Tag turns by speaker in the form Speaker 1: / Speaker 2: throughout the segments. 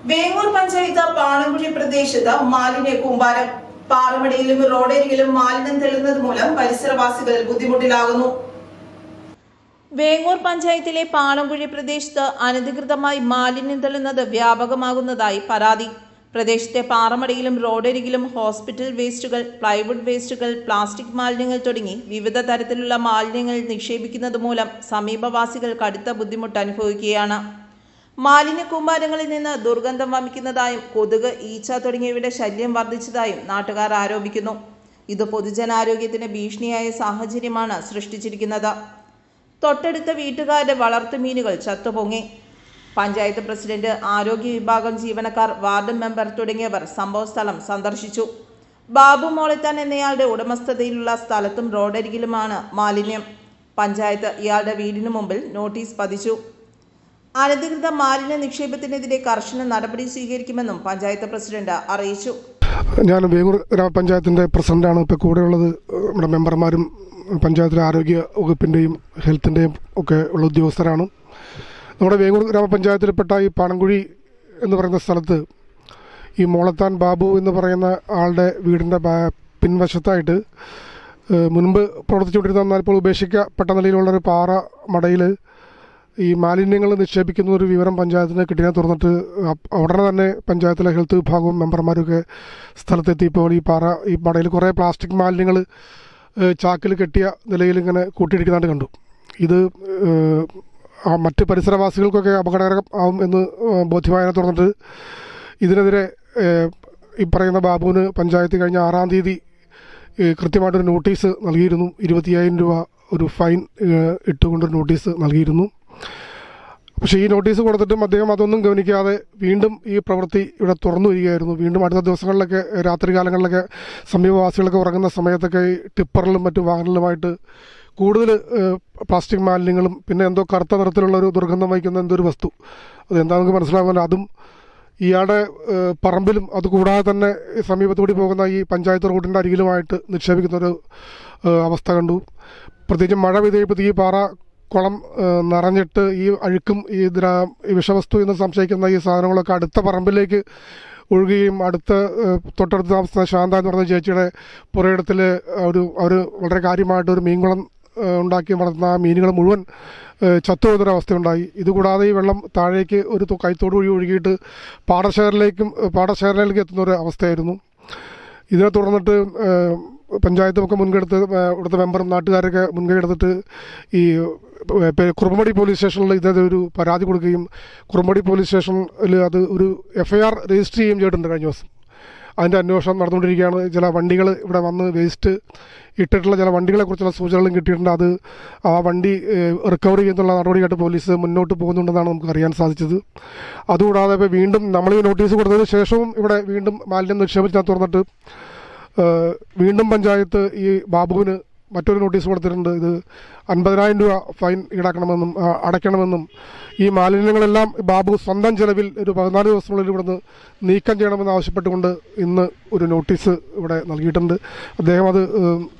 Speaker 1: വേങ്ങൂർ പഞ്ചായത്ത് പാണങ്കുഴി പ്രദേശത്ത് മാലിന്യ കൂമ്പാരം. പാറമടയിലും റോഡരികിലും മാലിന്യം തെള്ളുന്നത് മൂലം പരിസരവാസികൾ ബുദ്ധിമുട്ടിലാകുന്നു. വേങ്ങൂർ പഞ്ചായത്തിലെ പാണങ്കുഴി പ്രദേശത്ത് അനധികൃതമായി മാലിന്യം തെള്ളുന്നത് വ്യാപകമാകുന്നതായി പരാതി. പ്രദേശത്തെ പാറമടയിലും റോഡരികിലും ഹോസ്പിറ്റൽ വേസ്റ്റുകൾ, പ്ലൈവുഡ് വേസ്റ്റുകൾ, പ്ലാസ്റ്റിക് മാലിന്യങ്ങൾ തുടങ്ങി വിവിധ തരത്തിലുള്ള മാലിന്യങ്ങൾ നിക്ഷേപിക്കുന്നത് മൂലം സമീപവാസികൾ കടുത്ത ബുദ്ധിമുട്ട് അനുഭവിക്കുകയാണ്. മാലിന്യ കൂമ്പാരങ്ങളിൽ നിന്ന് ദുർഗന്ധം വമിക്കുന്നതായും കൊതുക്, ഈച്ച തുടങ്ങിയവയുടെ ശല്യം വർദ്ധിച്ചതായും നാട്ടുകാർ ആരോപിക്കുന്നു. ഇത് പൊതുജനാരോഗ്യത്തിന് ഭീഷണിയായ സാഹചര്യമാണ് സൃഷ്ടിച്ചിരിക്കുന്നത്. തൊട്ടടുത്ത വീട്ടുകാരുടെ വളർത്തുമീനുകൾ ചത്തുപൊങ്ങി. പഞ്ചായത്ത് പ്രസിഡന്റ്, ആരോഗ്യ വിഭാഗം ജീവനക്കാർ, വാർഡ് മെമ്പർ തുടങ്ങിയവർ സംഭവസ്ഥലം സന്ദർശിച്ചു. ബാബു മോളിത്താൻ എന്നയാളുടെ ഉടമസ്ഥതയിലുള്ള സ്ഥലത്തും റോഡരികിലുമാണ് മാലിന്യം. പഞ്ചായത്ത് ഇയാളുടെ വീടിനു മുമ്പിൽ നോട്ടീസ് പതിച്ചു. അനധികൃത മാലിന്യ നിക്ഷേപത്തിനെതിരെ കർശന നടപടി സ്വീകരിക്കുമെന്നും പഞ്ചായത്ത് പ്രസിഡന്റ് അറിയിച്ചു.
Speaker 2: ഞാൻ വേങ്ങൂർ ഗ്രാമപഞ്ചായത്തിൻ്റെ പ്രസിഡന്റാണ്. ഇപ്പോൾ കൂടെയുള്ളത് നമ്മുടെ മെമ്പർമാരും പഞ്ചായത്തിലെ ആരോഗ്യ വകുപ്പിൻ്റെയും ഹെൽത്തിൻ്റെയും ഒക്കെ ഉള്ള ഉദ്യോഗസ്ഥരാണ്. നമ്മുടെ വേങ്ങൂർ ഗ്രാമപഞ്ചായത്തിൽപ്പെട്ട ഈ പാണങ്കുഴി എന്ന് പറയുന്ന സ്ഥലത്ത് ഈ മോളത്താൻ ബാബു എന്ന് പറയുന്ന ആളുടെ വീടിൻ്റെ പിൻവശത്തായിട്ട് മുൻപ് പ്രവർത്തിച്ചുകൊണ്ടിരുന്ന, എന്നാൽ ഇപ്പോൾ ഉപേക്ഷിക്കപ്പെട്ട നിലയിലുള്ളൊരു പാറ മടയിൽ ഈ മാലിന്യങ്ങൾ നിക്ഷേപിക്കുന്ന ഒരു വിവരം പഞ്ചായത്തിന് കിട്ടിയതിനെ തുറന്നിട്ട് ഉടനെ തന്നെ പഞ്ചായത്തിലെ ഹെൽത്ത് വിഭാഗവും മെമ്പർമാരൊക്കെ സ്ഥലത്തെത്തിയപ്പോൾ ഈ മടയിൽ കുറേ പ്ലാസ്റ്റിക് മാലിന്യങ്ങൾ ചാക്കിൽ കെട്ടിയ നിലയിൽ ഇങ്ങനെ കൂട്ടിയിടിക്കുന്നതായിട്ട് കണ്ടു. ഇത് മറ്റ് പരിസരവാസികൾക്കൊക്കെ അപകടകരം ആവും എന്ന് ബോധ്യമായതിനെ തുടർന്നിട്ട് ഇതിനെതിരെ ഈ പറയുന്ന ബാബുവിന് പഞ്ചായത്ത് കഴിഞ്ഞ 6-ാം തീയതി കൃത്യമായിട്ടൊരു നോട്ടീസ് നൽകിയിരുന്നു. 25,000 രൂപ ഒരു ഫൈൻ ഇട്ടുകൊണ്ടൊരു നോട്ടീസ് നൽകിയിരുന്നു. പക്ഷേ ഈ നോട്ടീസ് കൊടുത്തിട്ടും അദ്ദേഹം അതൊന്നും ഗവനിക്കാതെ വീണ്ടും ഈ പ്രവൃത്തി ഇവിടെ തുറന്നു വരികയായിരുന്നു. വീണ്ടും അടുത്ത ദിവസങ്ങളിലൊക്കെ രാത്രികാലങ്ങളിലൊക്കെ സമീപവാസികളൊക്കെ ഉറങ്ങുന്ന സമയത്തൊക്കെ ഈ ടിപ്പറിലും മറ്റു വാഹനങ്ങളിലുമായിട്ട് കൂടുതൽ പ്ലാസ്റ്റിക് മാലിന്യങ്ങളും പിന്നെ എന്തോ കറുത്ത നിറത്തിലുള്ളൊരു ദുർഗന്ധം വഹിക്കുന്ന എന്തൊരു വസ്തു, അതെന്താണെന്ന് നമുക്ക് മനസ്സിലാകുമല്ലോ. അതും ഇയാളുടെ പറമ്പിലും അതുകൂടാതെ തന്നെ സമീപത്തൂടി പോകുന്ന ഈ പഞ്ചായത്ത് റോഡിൻ്റെ അരികിലുമായിട്ട് നിക്ഷേപിക്കുന്നൊരു അവസ്ഥ കണ്ടു. പ്രത്യേകിച്ച് മഴ പെയ്തപ്പോൾ ഈ പാറ കുളം നിറഞ്ഞിട്ട് ഈ അഴുക്കും ഈ വിഷവസ്തു എന്ന് സംശയിക്കുന്ന ഈ സാധനങ്ങളൊക്കെ അടുത്ത പറമ്പിലേക്ക് ഒഴുകുകയും തൊട്ടടുത്ത് താമസിക്കുന്ന ശാന്ത എന്ന് പറയുന്ന ചേച്ചിയുടെ പുരയിടത്തിൽ അവർ വളരെ കാര്യമായിട്ടൊരു മീൻകുളം ഉണ്ടാക്കി വളർത്തുന്ന ആ മീനുകൾ മുഴുവൻ ചത്തുപോകുന്നൊരവസ്ഥയുണ്ടായി. ഇതുകൂടാതെ ഈ വെള്ളം താഴേക്ക് ഒരു കൈത്തോട് വഴി ഒഴുകിയിട്ട് പാടശേഖരയിലേക്ക് എത്തുന്ന ഒരു അവസ്ഥയായിരുന്നു. ഇതിനെ തുടർന്നിട്ട് പഞ്ചായത്തുമൊക്കെ മുൻകെടുത്ത് ഇവിടുത്തെ മെമ്പറും നാട്ടുകാരൊക്കെ മുൻകൈ എടുത്തിട്ട് ഈ കുറുമ്പടി പോലീസ് സ്റ്റേഷനിൽ ഇതിനകത്ത് ഒരു പരാതി കൊടുക്കുകയും കുറുമ്പടി പോലീസ് സ്റ്റേഷനിൽ അത് ഒരു FIR രജിസ്റ്റർ ചെയ്യുകയും ചെയ്തിട്ടുണ്ട് കഴിഞ്ഞ ദിവസം. അതിൻ്റെ അന്വേഷണം നടന്നുകൊണ്ടിരിക്കുകയാണ്. ചില വണ്ടികൾ ഇവിടെ വന്ന് വേസ്റ്റ് ഇട്ടിട്ടുള്ള ചില വണ്ടികളെക്കുറിച്ചുള്ള സൂചനകളും കിട്ടിയിട്ടുണ്ട്. അത് ആ വണ്ടി റിക്കവർ ചെയ്യുന്നുള്ള നടപടിയായിട്ട് പോലീസ് മുന്നോട്ട് പോകുന്നുണ്ടെന്നാണ് നമുക്ക് അറിയാൻ സാധിച്ചത്. അതുകൂടാതെ ഇപ്പോൾ വീണ്ടും നമ്മൾ ഈ നോട്ടീസ് കൊടുത്തതിന് ശേഷവും ഇവിടെ വീണ്ടും മാലിന്യം നിക്ഷേപിച്ചാൽ തുറന്നിട്ട് വീണ്ടും പഞ്ചായത്ത് ഈ ബാബുവിന് മറ്റൊരു നോട്ടീസ് കൊടുത്തിട്ടുണ്ട്. ഇത് 50,000 രൂപ ഫൈൻ അടയ്ക്കണമെന്നും ഈ മാലിന്യങ്ങളെല്ലാം ബാബു സ്വന്തം ചെലവിൽ ഒരു 14 ദിവസത്തിനുള്ളിൽ ഇവിടുന്ന് നീക്കം ചെയ്യണമെന്ന് ആവശ്യപ്പെട്ടുകൊണ്ട് ഇന്ന് ഒരു നോട്ടീസ് ഇവിടെ നൽകിയിട്ടുണ്ട്. അദ്ദേഹം അത്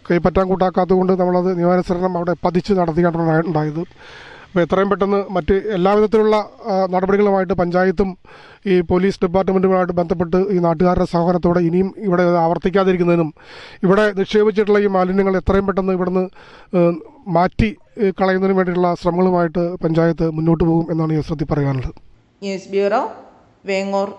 Speaker 2: കൈപ്പറ്റാൻ കൂട്ടാക്കാത്തതുകൊണ്ട് നമ്മളത് നിയമാനുസരണം അവിടെ പതിച്ച് നടത്തിയാണ് ഉണ്ടായത്. അപ്പോൾ എത്രയും പെട്ടെന്ന് മറ്റ് എല്ലാവിധത്തിലുള്ള നടപടികളുമായിട്ട് പഞ്ചായത്തും ഈ പോലീസ് ഡിപ്പാർട്ട്മെൻറ്റുമായിട്ട് ബന്ധപ്പെട്ട് ഈ നാട്ടുകാരുടെ സഹകരണത്തോടെ ഇനിയും ഇവിടെ ആവർത്തിക്കാതിരിക്കുന്നതിനും ഇവിടെ നിക്ഷേപിച്ചിട്ടുള്ള ഈ മാലിന്യങ്ങൾ എത്രയും പെട്ടെന്ന് ഇവിടുന്ന് മാറ്റി കളയുന്നതിനും വേണ്ടിയിട്ടുള്ള ശ്രമങ്ങളുമായിട്ട് പഞ്ചായത്ത് മുന്നോട്ട് പോകും എന്നാണ് ഈ അവസരത്തിൽ പറയാനുള്ളത്.
Speaker 1: News bureau, Vengoor.